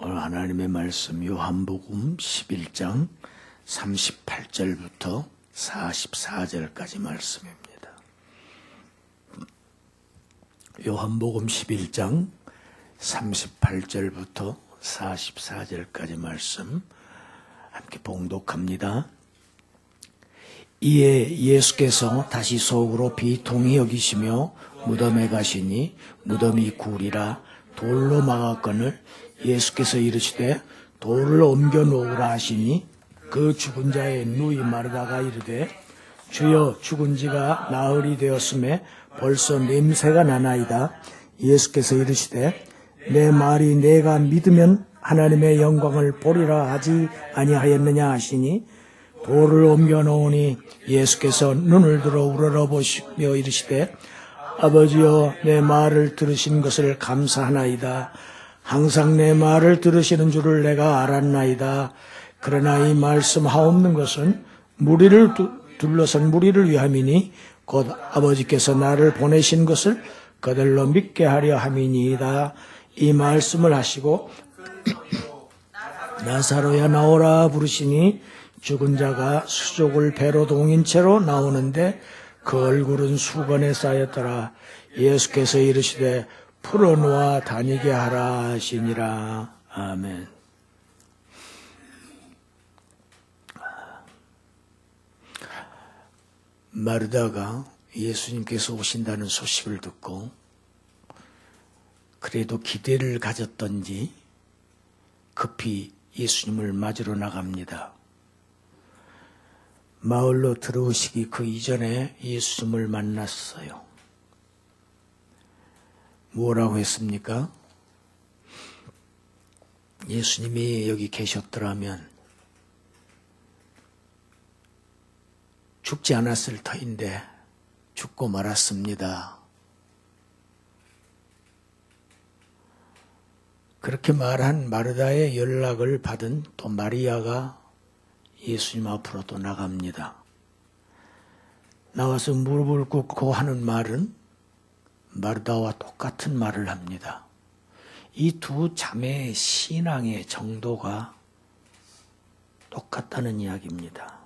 오늘 하나님의 말씀 요한복음 11장 38절부터 44절까지 말씀입니다. 요한복음 11장 38절부터 44절까지 말씀 함께 봉독합니다. 이에 예수께서 다시 속으로 비통히 여기시며 무덤에 가시니 무덤이 굴이라 돌로 막았거늘 예수께서 이르시되 돌을 옮겨 놓으라 하시니 그 죽은 자의 누이 마르다가 이르되 주여 죽은 지가 나흘이 되었음에 벌써 냄새가 나나이다. 예수께서 이르시되 내 말이 내가 믿으면 하나님의 영광을 보리라 하지 아니하였느냐 하시니 돌을 옮겨 놓으니 예수께서 눈을 들어 우러러보시며 이르시되 아버지여 내 말을 들으신 것을 감사하나이다. 항상 내 말을 들으시는 줄을 내가 알았나이다. 그러나 이 말씀하옵는 것은 무리를 둘러선 무리를 위함이니 곧 아버지께서 나를 보내신 것을 그들로 믿게 하려 함이니이다. 이 말씀을 하시고 나사로야 나오라 부르시니 죽은 자가 수족을 배로 동인 채로 나오는데 그 얼굴은 수건에 쌓였더라. 예수께서 이르시되 풀어놓아 다니게 하라 하시니라. 아멘. 마르다가 예수님께서 오신다는 소식을 듣고 그래도 기대를 가졌던지 급히 예수님을 맞으러 나갑니다. 마을로 들어오시기 그 이전에 예수님을 만났어요. 뭐라고 했습니까? 예수님이 여기 계셨더라면 죽지 않았을 터인데 죽고 말았습니다. 그렇게 말한 마르다의 연락을 받은 또 마리아가 예수님 앞으로 또 나갑니다. 나와서 무릎을 꿇고 하는 말은 마르다와 똑같은 말을 합니다. 이 두 자매의 신앙의 정도가 똑같다는 이야기입니다.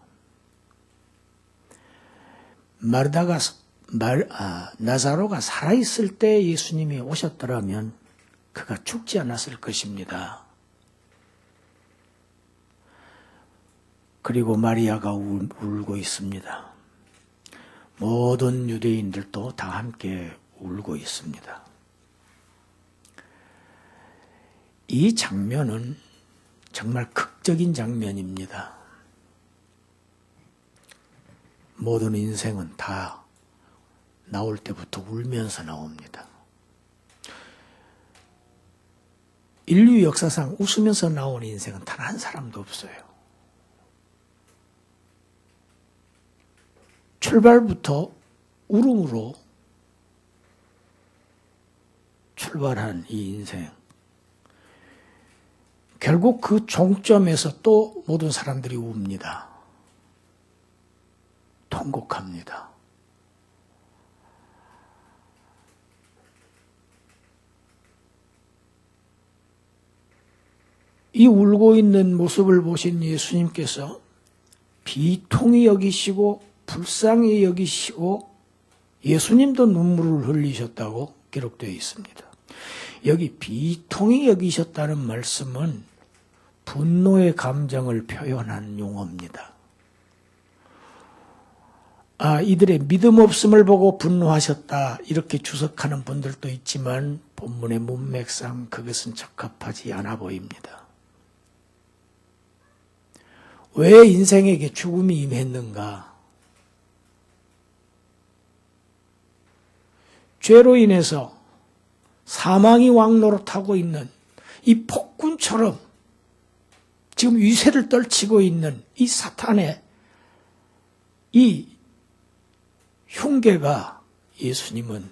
나사로가 살아있을 때 예수님이 오셨더라면 그가 죽지 않았을 것입니다. 그리고 마리아가 울고 있습니다. 모든 유대인들도 다 함께 울고 있습니다. 이 장면은 정말 극적인 장면입니다. 모든 인생은 다 나올 때부터 울면서 나옵니다. 인류 역사상 웃으면서 나온 인생은 단 한 사람도 없어요. 출발부터 울음으로 출발한 이 인생. 결국 그 종점에서 또 모든 사람들이 웁니다. 통곡합니다. 이 울고 있는 모습을 보신 예수님께서 비통히 여기시고 불쌍히 여기시고 예수님도 눈물을 흘리셨다고 기록되어 있습니다. 여기 비통히 여기셨다는 말씀은 분노의 감정을 표현한 용어입니다. 이들의 믿음 없음을 보고 분노하셨다 이렇게 주석하는 분들도 있지만 본문의 문맥상 그것은 적합하지 않아 보입니다. 왜 인생에게 죽음이 임했는가? 죄로 인해서 사망이 왕노릇하고 있는 이 폭군처럼 지금 위세를 떨치고 있는 이 사탄의 이 흉계가 예수님은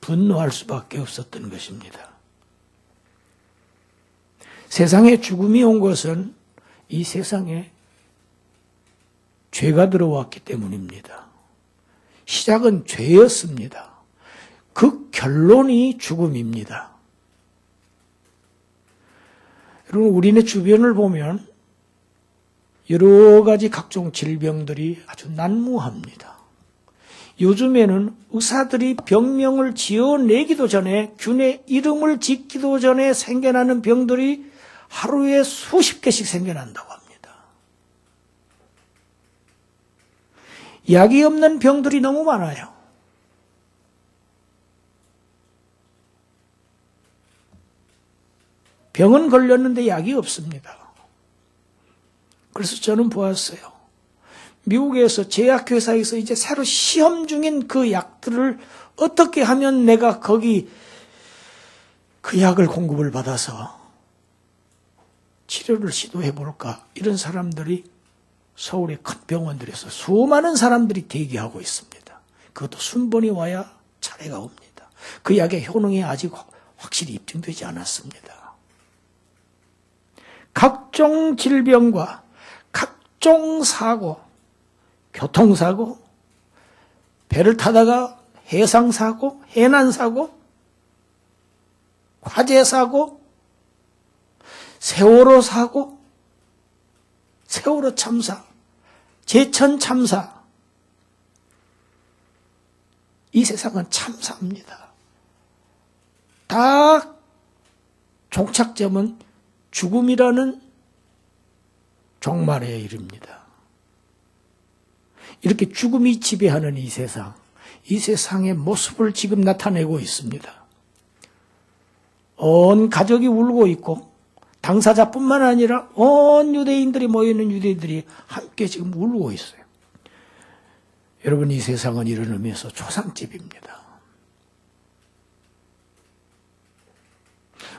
분노할 수밖에 없었던 것입니다. 세상에 죽음이 온 것은 이 세상에 죄가 들어왔기 때문입니다. 시작은 죄였습니다. 그 결론이 죽음입니다. 여러분, 우리네 주변을 보면 여러 가지 각종 질병들이 아주 난무합니다. 요즘에는 의사들이 병명을 지어내기도 전에, 균의 이름을 짓기도 전에 생겨나는 병들이 하루에 수십 개씩 생겨난다고 합니다. 약이 없는 병들이 너무 많아요. 병은 걸렸는데 약이 없습니다. 그래서 저는 보았어요. 미국에서 제약회사에서 이제 새로 시험 중인 그 약들을 어떻게 하면 내가 거기 그 약을 공급을 받아서 치료를 시도해 볼까, 이런 사람들이 서울의 큰 병원들에서 수많은 사람들이 대기하고 있습니다. 그것도 순번이 와야 차례가 옵니다. 그 약의 효능이 아직 확실히 입증되지 않았습니다. 각종 질병과 각종 사고, 교통사고, 배를 타다가 해상사고, 해난사고, 화재사고, 세월호 사고, 세월호 참사, 제천 참사, 이 세상은 참사입니다. 다 종착점은 죽음이라는 종말에 이릅니다. 이렇게 죽음이 지배하는 이 세상의 모습을 지금 나타내고 있습니다. 온 가족이 울고 있고, 당사자뿐만 아니라 온 유대인들이 모여있는 유대인들이 함께 지금 울고 있어요. 여러분, 이 세상은 이런 의미에서 초상집입니다.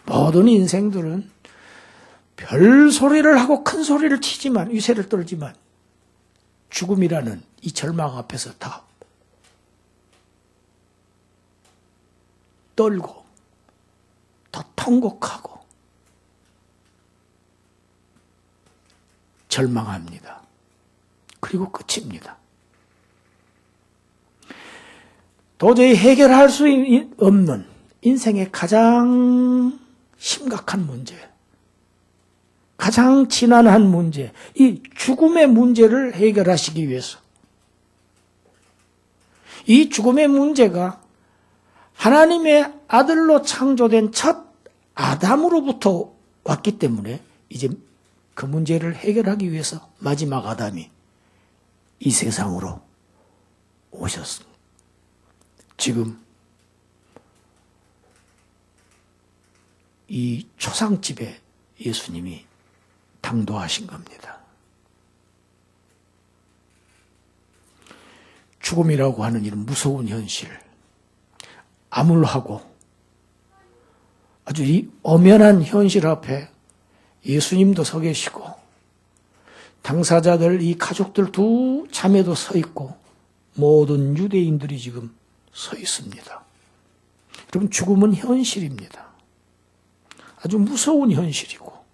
모든 인생들은 별 소리를 하고 큰 소리를 치지만, 위세를 떨지만 죽음이라는 이 절망 앞에서 다 떨고 더 통곡하고 절망합니다. 그리고 끝입니다. 도저히 해결할 수 없는 인생의 가장 심각한 문제, 가장 지난한 문제, 이 죽음의 문제를 해결하시기 위해서, 이 죽음의 문제가 하나님의 아들로 창조된 첫 아담으로부터 왔기 때문에 이제 그 문제를 해결하기 위해서 마지막 아담이 이 세상으로 오셨습니다. 지금 이 초상집에 예수님이 당도하신 겁니다. 죽음이라고 하는 이런 무서운 현실, 암울하고 아주 이 엄연한 현실 앞에 예수님도 서 계시고, 당사자들, 이 가족들 두 자매도 서 있고, 모든 유대인들이 지금 서 있습니다. 여러분, 죽음은 현실입니다. 아주 무서운 현실이고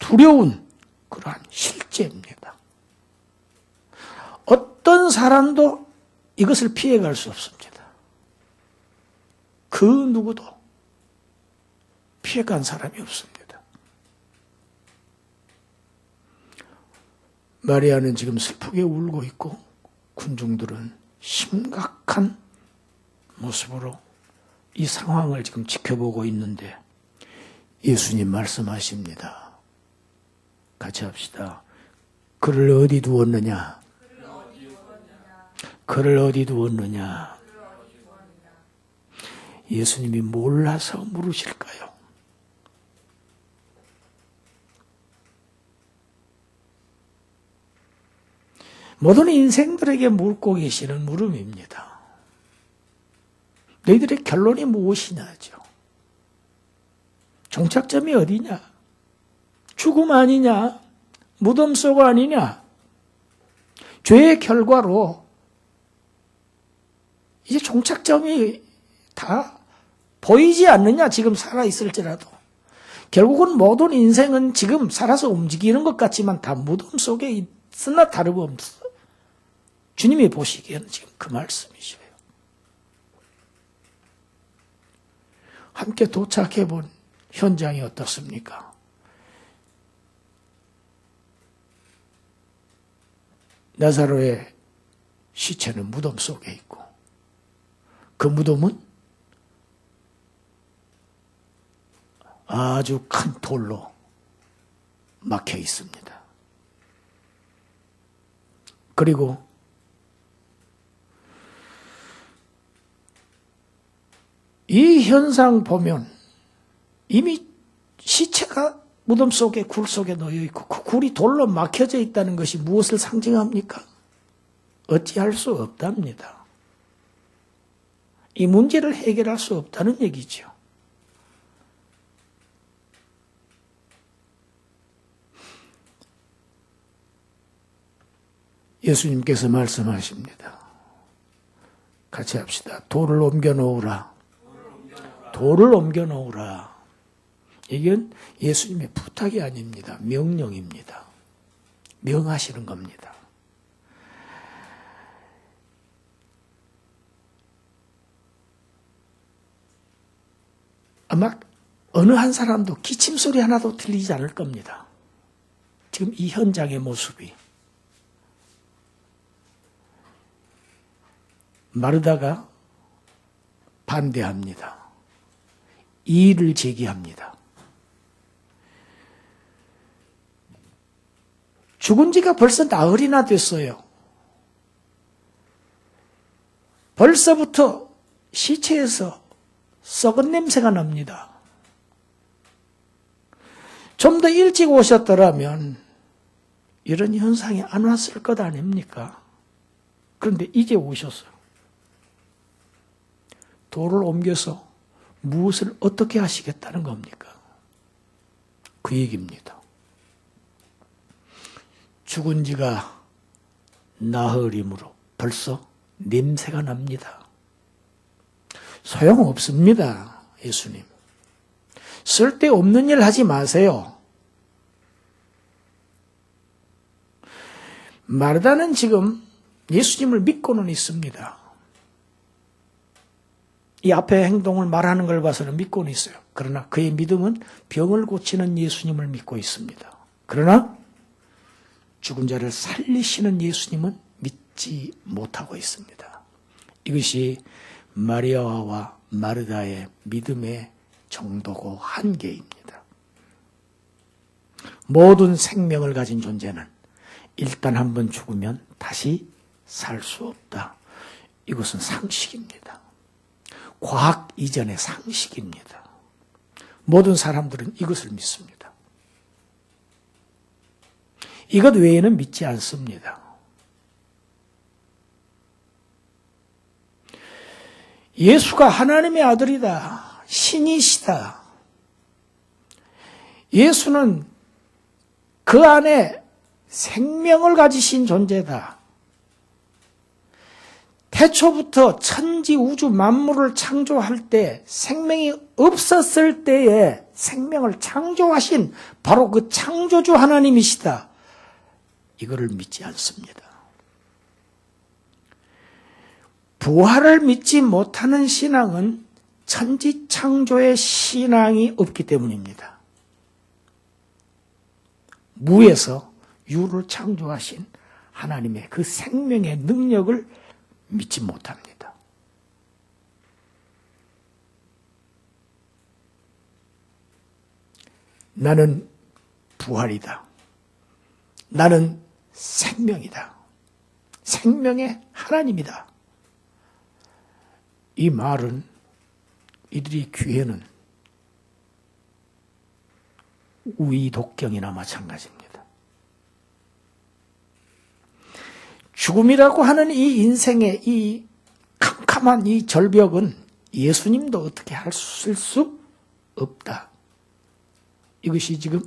두려운 그러한 실제입니다. 어떤 사람도 이것을 피해갈 수 없습니다. 그 누구도 피해간 사람이 없습니다. 마리아는 지금 슬프게 울고 있고, 군중들은 심각한 모습으로 이 상황을 지금 지켜보고 있는데, 예수님 말씀하십니다. 같이 합시다. 그를 어디 두었느냐? 그를 어디 두었느냐? 예수님이 몰라서 물으실까요? 모든 인생들에게 묻고 계시는 물음입니다. 너희들의 결론이 무엇이냐죠. 종착점이 어디냐? 죽음 아니냐? 무덤 속 아니냐? 죄의 결과로 이제 종착점이 다 보이지 않느냐? 지금 살아있을지라도. 결국은 모든 인생은 지금 살아서 움직이는 것 같지만 다 무덤 속에 있으나 다름없어. 주님이 보시기에는 지금 그 말씀이시에요. 함께 도착해 본 현장이 어떻습니까? 나사로의 시체는 무덤 속에 있고 그 무덤은 아주 큰 돌로 막혀 있습니다. 그리고 이 현상 보면 이미 시체가 무덤 속에 굴 속에 놓여 있고 그 굴이 돌로 막혀져 있다는 것이 무엇을 상징합니까? 어찌할 수 없답니다. 이 문제를 해결할 수 없다는 얘기죠. 예수님께서 말씀하십니다. 같이 합시다. 돌을 옮겨 놓으라. 돌을 옮겨 놓으라. 이건 예수님의 부탁이 아닙니다. 명령입니다. 명하시는 겁니다. 아마 어느 한 사람도 기침소리 하나도 들리지 않을 겁니다. 지금 이 현장의 모습이. 마르다가 반대합니다. 이의를 제기합니다. 죽은 지가 벌써 나흘이나 됐어요. 벌써부터 시체에서 썩은 냄새가 납니다. 좀 더 일찍 오셨더라면 이런 현상이 안 왔을 것 아닙니까? 그런데 이제 오셨어요. 돌을 옮겨서 무엇을 어떻게 하시겠다는 겁니까? 그 얘기입니다. 죽은 지가 나흘이므로 벌써 냄새가 납니다. 소용없습니다. 예수님. 쓸데없는 일 하지 마세요. 마르다는 지금 예수님을 믿고는 있습니다. 이 앞에 행동을 말하는 걸 봐서는 믿고는 있어요. 그러나 그의 믿음은 병을 고치는 예수님을 믿고 있습니다. 그러나 죽은 자를 살리시는 예수님은 믿지 못하고 있습니다. 이것이 마리아와 마르다의 믿음의 정도고 한계입니다. 모든 생명을 가진 존재는 일단 한번 죽으면 다시 살 수 없다. 이것은 상식입니다. 과학 이전의 상식입니다. 모든 사람들은 이것을 믿습니다. 이것 외에는 믿지 않습니다. 예수가 하나님의 아들이다. 신이시다. 예수는 그 안에 생명을 가지신 존재다. 태초부터 천지 우주 만물을 창조할 때 생명이 없었을 때에 생명을 창조하신 바로 그 창조주 하나님이시다. 이거를 믿지 않습니다. 부활을 믿지 못하는 신앙은 천지 창조의 신앙이 없기 때문입니다. 무에서 유를 창조하신 하나님의 그 생명의 능력을 믿지 못합니다. 나는 부활이다. 나는 생명이다. 생명의 하나님이다. 이 말은 이들이 귀에는 우이독경이나 마찬가지입니다. 죽음이라고 하는 이 인생의 이 캄캄한 이 절벽은 예수님도 어떻게 할 수 없다. 이것이 지금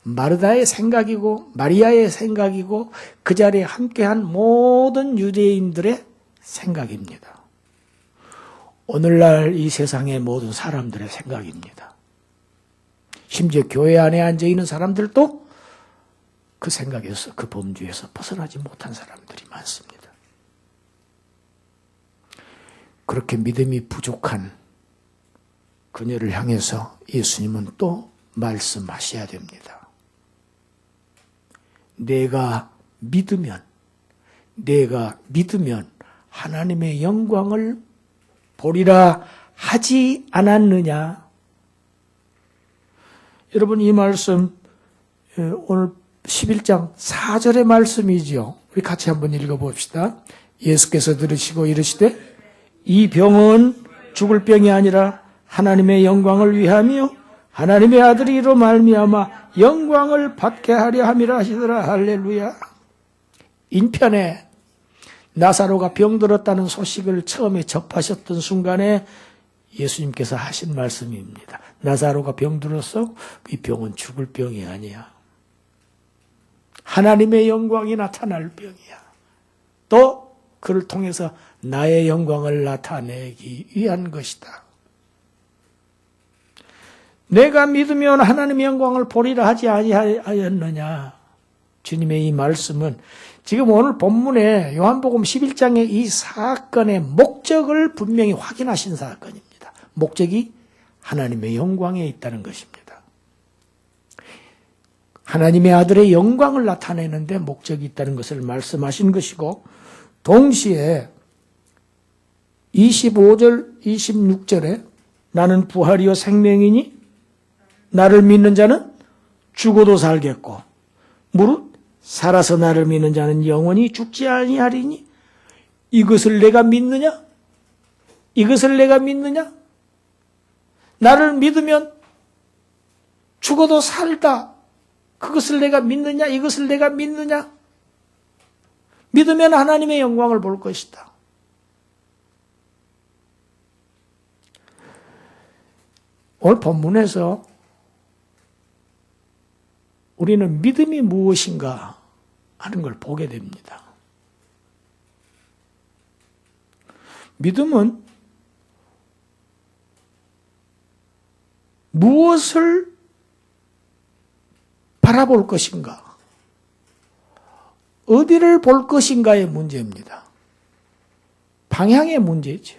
마르다의 생각이고 마리아의 생각이고 그 자리에 함께한 모든 유대인들의 생각입니다. 오늘날 이 세상의 모든 사람들의 생각입니다. 심지어 교회 안에 앉아있는 사람들도 그 생각에서 그 범주에서 벗어나지 못한 사람들이 많습니다. 그렇게 믿음이 부족한 그녀를 향해서 예수님은 또 말씀하셔야 됩니다. 내가 믿으면 내가 믿으면 하나님의 영광을 보리라 하지 않았느냐. 여러분, 이 말씀 오늘 11장 4절의 말씀이죠. 우리 같이 한번 읽어봅시다. 예수께서 들으시고 이르시되 이 병은 죽을 병이 아니라 하나님의 영광을 위하며 하나님의 아들이 이로 말미암아 영광을 받게 하려 함이라 하시더라. 할렐루야. 인편에 나사로가 병들었다는 소식을 처음에 접하셨던 순간에 예수님께서 하신 말씀입니다. 나사로가 병들었어? 이 병은 죽을 병이 아니야. 하나님의 영광이 나타날 병이야. 또 그를 통해서 나의 영광을 나타내기 위한 것이다. 내가 믿으면 하나님의 영광을 보리라 하지 아니하였느냐. 주님의 이 말씀은 지금 오늘 본문에 요한복음 11장의 이 사건의 목적을 분명히 확인하신 사건입니다. 목적이 하나님의 영광에 있다는 것입니다. 하나님의 아들의 영광을 나타내는데 목적이 있다는 것을 말씀하신 것이고, 동시에 25절, 26절에 나는 부활이요 생명이니 나를 믿는 자는 죽어도 살겠고 무릇 살아서 나를 믿는 자는 영원히 죽지 아니하리니 이것을 내가 믿느냐? 이것을 내가 믿느냐? 나를 믿으면 죽어도 살다. 그것을 내가 믿느냐? 이것을 내가 믿느냐? 믿으면 하나님의 영광을 볼 것이다. 오늘 본문에서 우리는 믿음이 무엇인가 하는 걸 보게 됩니다. 믿음은 무엇을 바라볼 것인가, 어디를 볼 것인가의 문제입니다. 방향의 문제죠.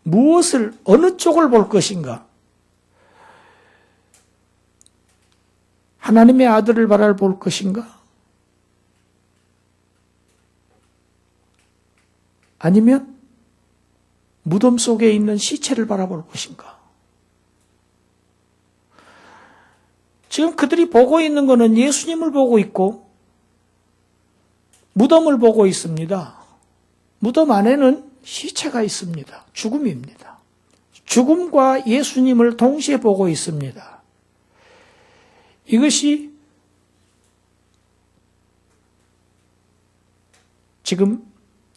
무엇을, 어느 쪽을 볼 것인가. 하나님의 아들을 바라볼 것인가? 아니면 무덤 속에 있는 시체를 바라볼 것인가? 지금 그들이 보고 있는 것은 예수님을 보고 있고 무덤을 보고 있습니다. 무덤 안에는 시체가 있습니다. 죽음입니다. 죽음과 예수님을 동시에 보고 있습니다. 이것이 지금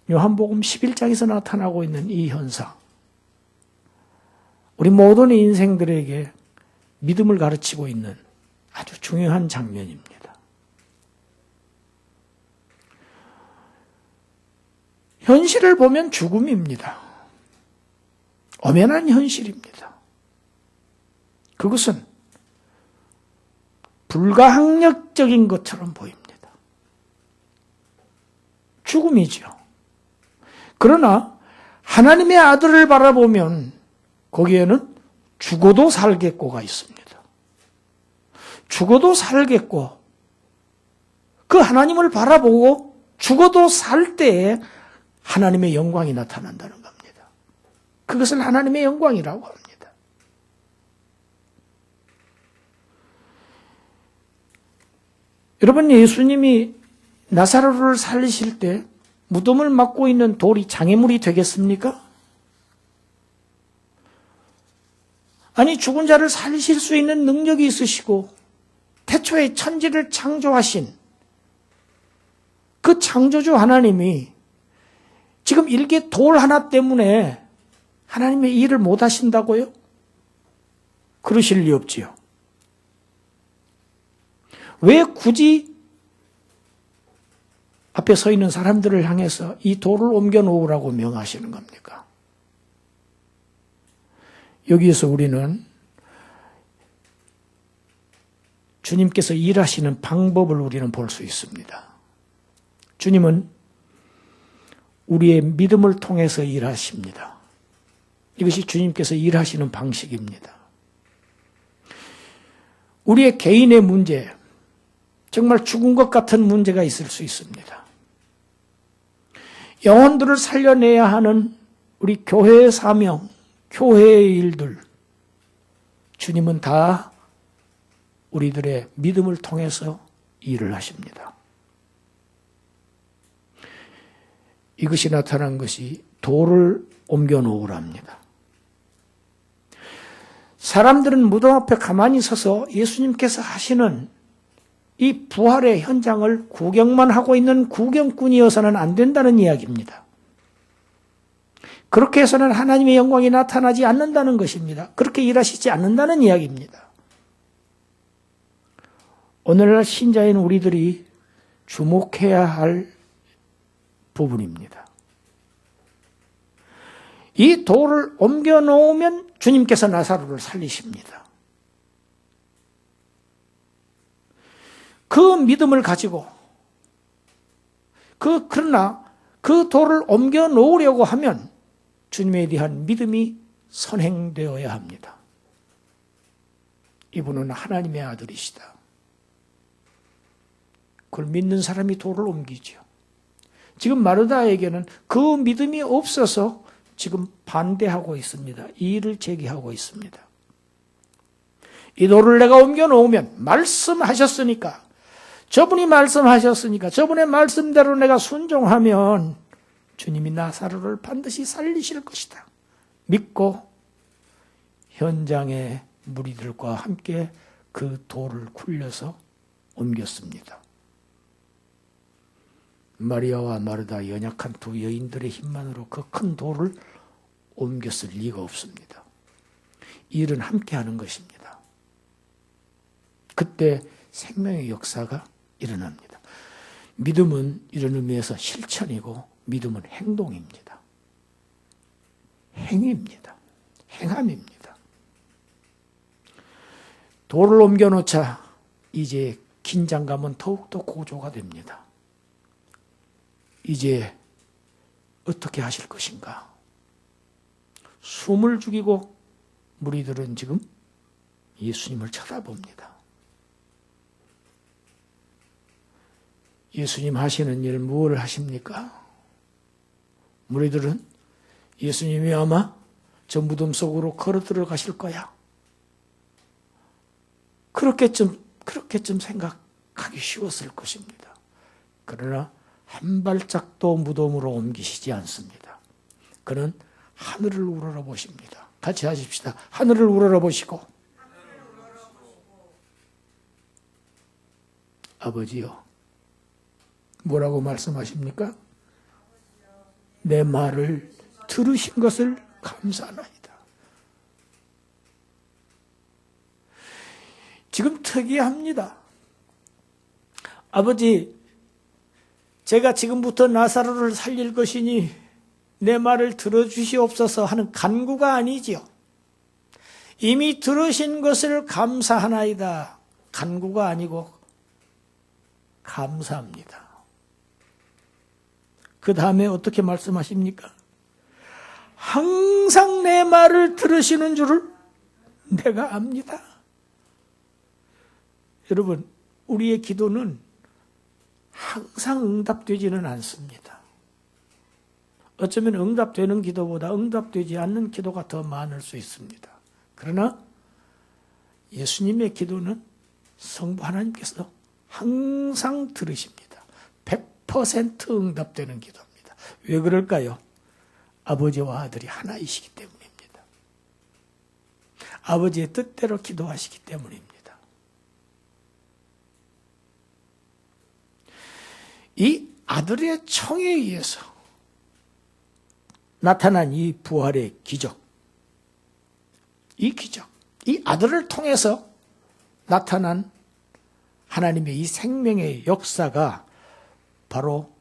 요한복음 11장에서 나타나고 있는 이 현상, 우리 모든 인생들에게 믿음을 가르치고 있는 아주 중요한 장면입니다. 현실을 보면 죽음입니다. 엄연한 현실입니다. 그것은 불가항력적인 것처럼 보입니다. 죽음이죠. 그러나 하나님의 아들을 바라보면 거기에는 죽어도 살겠고가 있습니다. 죽어도 살겠고, 그 하나님을 바라보고 죽어도 살 때에 하나님의 영광이 나타난다는 겁니다. 그것을 하나님의 영광이라고 합니다. 여러분, 예수님이 나사로를 살리실 때 무덤을 막고 있는 돌이 장애물이 되겠습니까? 아니, 죽은 자를 살리실 수 있는 능력이 있으시고 태초에 천지를 창조하신 그 창조주 하나님이 지금 일개 돌 하나 때문에 하나님의 일을 못 하신다고요? 그러실 리 없지요. 왜 굳이 앞에 서 있는 사람들을 향해서 이 돌을 옮겨 놓으라고 명하시는 겁니까? 여기에서 우리는 주님께서 일하시는 방법을 우리는 볼 수 있습니다. 주님은 우리의 믿음을 통해서 일하십니다. 이것이 주님께서 일하시는 방식입니다. 우리의 개인의 문제, 정말 죽은 것 같은 문제가 있을 수 있습니다. 영혼들을 살려내야 하는 우리 교회의 사명, 교회의 일들, 주님은 다 우리들의 믿음을 통해서 일을 하십니다. 이것이 나타난 것이 돌을 옮겨 놓으랍니다. 사람들은 무덤 앞에 가만히 서서 예수님께서 하시는 이 부활의 현장을 구경만 하고 있는 구경꾼이어서는 안 된다는 이야기입니다. 그렇게 해서는 하나님의 영광이 나타나지 않는다는 것입니다. 그렇게 일하시지 않는다는 이야기입니다. 오늘날 신자인 우리들이 주목해야 할 부분입니다. 이 돌을 옮겨 놓으면 주님께서 나사로를 살리십니다. 그 믿음을 가지고 그러나 그 돌을 옮겨 놓으려고 하면 주님에 대한 믿음이 선행되어야 합니다. 이분은 하나님의 아들이시다. 그걸 믿는 사람이 돌을 옮기죠. 지금 마르다에게는 그 믿음이 없어서 지금 반대하고 있습니다. 이의를 제기하고 있습니다. 이 돌을 내가 옮겨 놓으면 말씀하셨으니까, 저분이 말씀하셨으니까, 저분의 말씀대로 내가 순종하면 주님이 나사로를 반드시 살리실 것이다. 믿고 현장의 무리들과 함께 그 돌을 굴려서 옮겼습니다. 마리아와 마르다 연약한 두 여인들의 힘만으로 그 큰 돌을 옮겼을 리가 없습니다. 일은 함께 하는 것입니다. 그때 생명의 역사가 일어납니다. 믿음은 이런 의미에서 실천이고 믿음은 행동입니다. 행입니다. 행함입니다. 돌을 옮겨놓자 이제 긴장감은 더욱더 고조가 됩니다. 이제 어떻게 하실 것인가? 숨을 죽이고 무리들은 지금 예수님을 쳐다봅니다. 예수님 하시는 일 무엇을 하십니까? 무리들은 예수님이 아마 저 무덤 속으로 걸어 들어가실 거야. 그렇게쯤 생각하기 쉬웠을 것입니다. 그러나 한 발짝도 무덤으로 옮기시지 않습니다. 그는 하늘을 우러러 보십니다. 같이 하십시다. 하늘을 우러러 보시고, 아버지요, 뭐라고 말씀하십니까? 내 말을 들으신 것을 감사하나이다. 지금 특이합니다. 아버지, 제가 지금부터 나사로를 살릴 것이니 내 말을 들어주시옵소서 하는 간구가 아니지요. 이미 들으신 것을 감사하나이다. 간구가 아니고 감사합니다. 그 다음에 어떻게 말씀하십니까? 항상 내 말을 들으시는 줄을 내가 압니다. 여러분, 우리의 기도는 항상 응답되지는 않습니다. 어쩌면 응답되는 기도보다 응답되지 않는 기도가 더 많을 수 있습니다. 그러나 예수님의 기도는 성부 하나님께서 항상 들으십니다. 100% 응답되는 기도입니다. 왜 그럴까요? 아버지와 아들이 하나이시기 때문입니다. 아버지의 뜻대로 기도하시기 때문입니다. 이 아들의 청에 의해서 나타난 이 부활의 기적, 이 아들을 통해서 나타난 하나님의 이 생명의 역사가 바로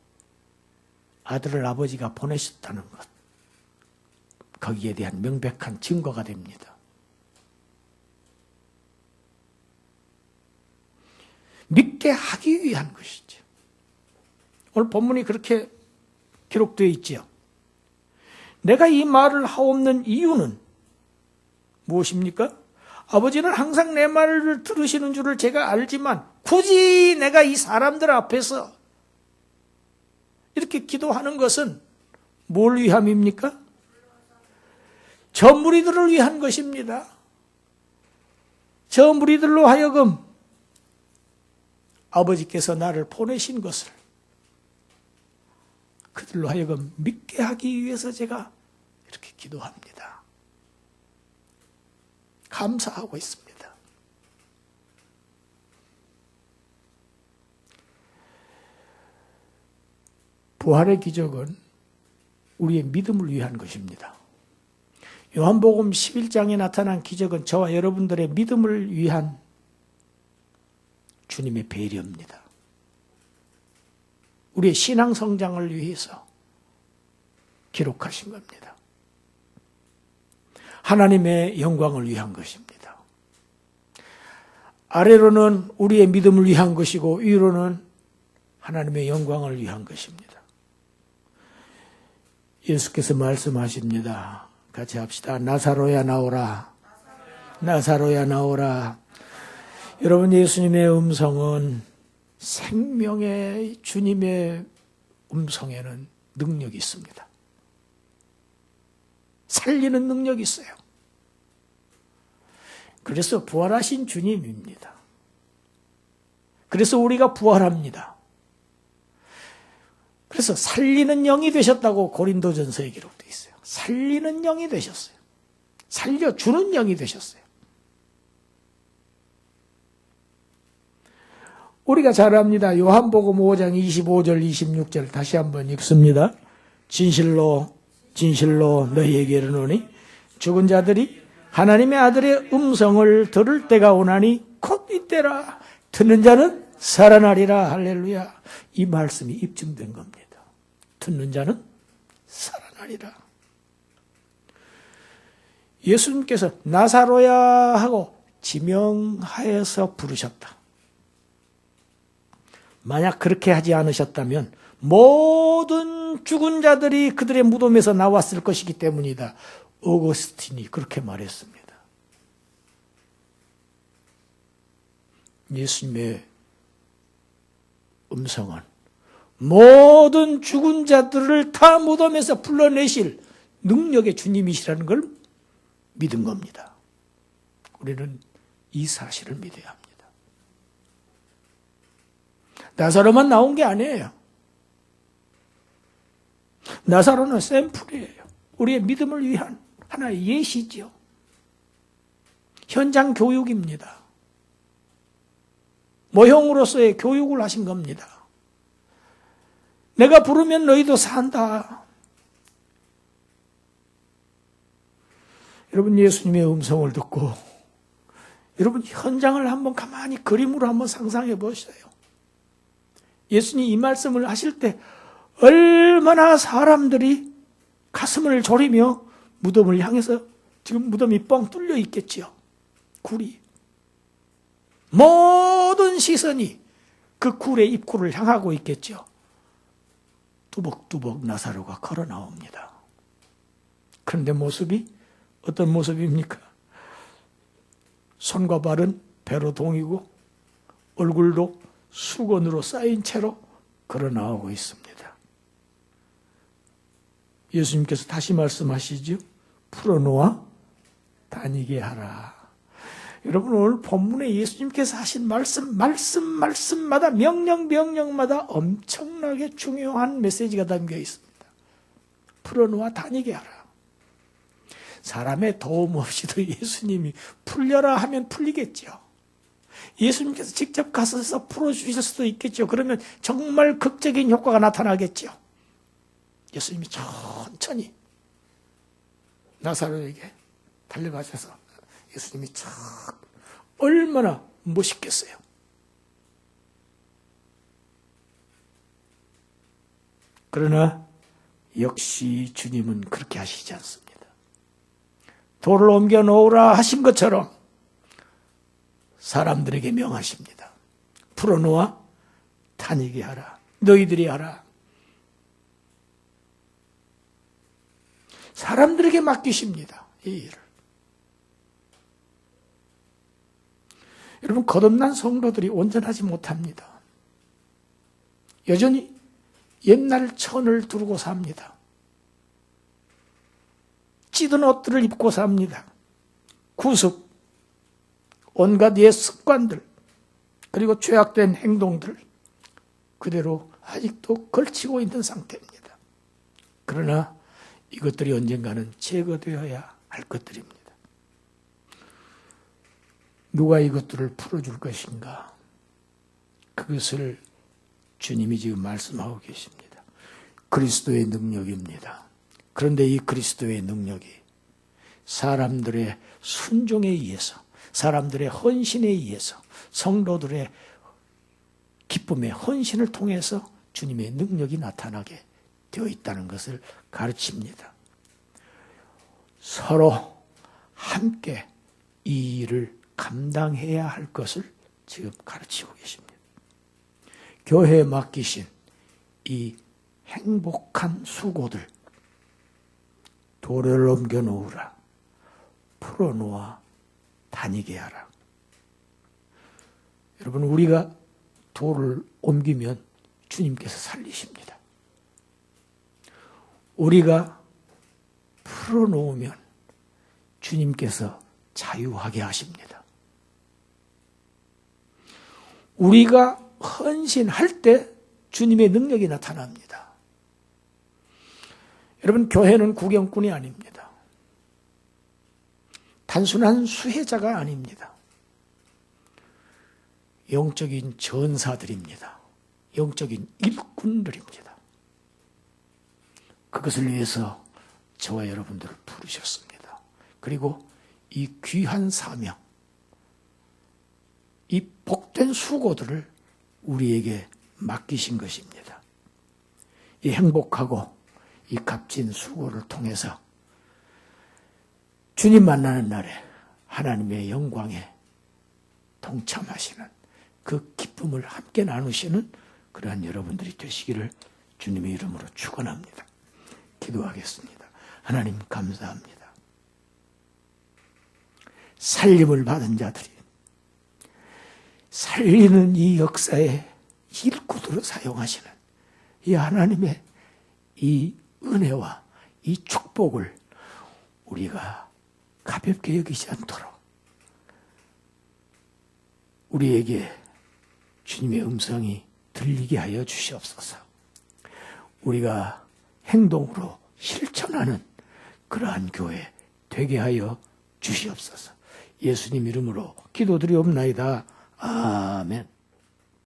아들을 아버지가 보내셨다는 것, 거기에 대한 명백한 증거가 됩니다. 믿게 하기 위한 것이죠. 오늘 본문이 그렇게 기록되어 있지요. 내가 이 말을 하옵는 이유는 무엇입니까? 아버지는 항상 내 말을 들으시는 줄을 제가 알지만 굳이 내가 이 사람들 앞에서 이렇게 기도하는 것은 뭘 위함입니까? 저 무리들을 위한 것입니다. 저 무리들로 하여금 아버지께서 나를 보내신 것을 그들로 하여금 믿게 하기 위해서 제가 이렇게 기도합니다. 감사하고 있습니다. 부활의 기적은 우리의 믿음을 위한 것입니다. 요한복음 11장에 나타난 기적은 저와 여러분들의 믿음을 위한 주님의 배려입니다. 우리의 신앙 성장을 위해서 기록하신 겁니다. 하나님의 영광을 위한 것입니다. 아래로는 우리의 믿음을 위한 것이고 위로는 하나님의 영광을 위한 것입니다. 예수께서 말씀하십니다. 같이 합시다. 나사로야 나오라. 나사로야 나오라. 여러분, 예수님의 음성은 생명의 주님의 음성에는 능력이 있습니다. 살리는 능력이 있어요. 그래서 부활하신 주님입니다. 그래서 우리가 부활합니다. 그래서 살리는 영이 되셨다고 고린도전서에 기록되어 있어요. 살리는 영이 되셨어요. 살려주는 영이 되셨어요. 우리가 잘 압니다. 요한복음 5장 25절 26절 다시 한번 읽습니다. 진실로 진실로 너희에게 이르노니 죽은 자들이 하나님의 아들의 음성을 들을 때가 오나니 곧 이때라. 듣는 자는 살아나리라. 할렐루야. 이 말씀이 입증된 겁니다. 듣는 자는 살아나리라. 예수님께서 나사로야 하고 지명하여서 부르셨다. 만약 그렇게 하지 않으셨다면 모든 죽은 자들이 그들의 무덤에서 나왔을 것이기 때문이다. 어거스틴이 그렇게 말했습니다. 예수님의 음성은 모든 죽은 자들을 다 무덤에서 불러내실 능력의 주님이시라는 걸 믿은 겁니다. 우리는 이 사실을 믿어야 합니다. 나사로만 나온 게 아니에요. 나사로는 샘플이에요. 우리의 믿음을 위한 하나의 예시지요. 현장 교육입니다. 모형으로서의 교육을 하신 겁니다. 내가 부르면 너희도 산다. 여러분, 예수님의 음성을 듣고 여러분 현장을 한번 가만히 그림으로 한번 상상해 보세요. 예수님이 이 말씀을 하실 때 얼마나 사람들이 가슴을 졸이며 무덤을 향해서 지금 무덤이 뻥 뚫려 있겠지요. 굴이. 모든 시선이 그 굴의 입구를 향하고 있겠죠. 뚜벅뚜벅 나사로가 걸어 나옵니다. 그런데 모습이 어떤 모습입니까? 손과 발은 배로 동이고 얼굴도 수건으로 쌓인 채로 걸어 나오고 있습니다. 예수님께서 다시 말씀하시죠. 풀어놓아 다니게 하라. 여러분, 오늘 본문에 예수님께서 하신 말씀마다 명령마다 엄청나게 중요한 메시지가 담겨 있습니다. 풀어놓아 다니게 하라. 사람의 도움 없이도 예수님이 풀려라 하면 풀리겠죠. 예수님께서 직접 가서 풀어주실 수도 있겠죠. 그러면 정말 극적인 효과가 나타나겠죠. 예수님이 천천히 나사로에게 달려가셔서 예수님이 참 얼마나 멋있겠어요. 그러나 역시 주님은 그렇게 하시지 않습니다. 돌을 옮겨 놓으라 하신 것처럼 사람들에게 명하십니다. 풀어놓아 다니게 하라. 너희들이 하라. 사람들에게 맡기십니다. 이 일을. 여러분, 거듭난 성도들이 온전하지 못합니다. 여전히 옛날 천을 두르고 삽니다. 찌든 옷들을 입고 삽니다. 구습, 온갖 옛 습관들, 그리고 죄악된 행동들 그대로 아직도 걸치고 있는 상태입니다. 그러나 이것들이 언젠가는 제거되어야 할 것들입니다. 누가 이것들을 풀어줄 것인가? 그것을 주님이 지금 말씀하고 계십니다. 그리스도의 능력입니다. 그런데 이 그리스도의 능력이 사람들의 순종에 의해서, 사람들의 헌신에 의해서, 성도들의 기쁨의 헌신을 통해서 주님의 능력이 나타나게 되어 있다는 것을 가르칩니다. 서로 함께 이 일을 감당해야 할 것을 지금 가르치고 계십니다. 교회에 맡기신 이 행복한 수고들 도를 옮겨놓으라, 풀어놓아 다니게 하라. 여러분, 우리가 돌을 옮기면 주님께서 살리십니다. 우리가 풀어놓으면 주님께서 자유하게 하십니다. 우리가 헌신할 때 주님의 능력이 나타납니다. 여러분, 교회는 구경꾼이 아닙니다. 단순한 수혜자가 아닙니다. 영적인 전사들입니다. 영적인 일꾼들입니다. 그것을 위해서 저와 여러분들을 부르셨습니다. 그리고 이 귀한 사명, 이 복된 수고들을 우리에게 맡기신 것입니다. 이 행복하고 이 값진 수고를 통해서 주님 만나는 날에 하나님의 영광에 동참하시는 그 기쁨을 함께 나누시는 그러한 여러분들이 되시기를 주님의 이름으로 축원합니다. 기도하겠습니다. 하나님 감사합니다. 살림을 받은 자들이 살리는 이 역사에 일꾼으로 사용하시는 이 하나님의 이 은혜와 이 축복을 우리가 가볍게 여기지 않도록 우리에게 주님의 음성이 들리게 하여 주시옵소서. 우리가 행동으로 실천하는 그러한 교회 되게 하여 주시옵소서. 예수님 이름으로 기도드리옵나이다. 아멘.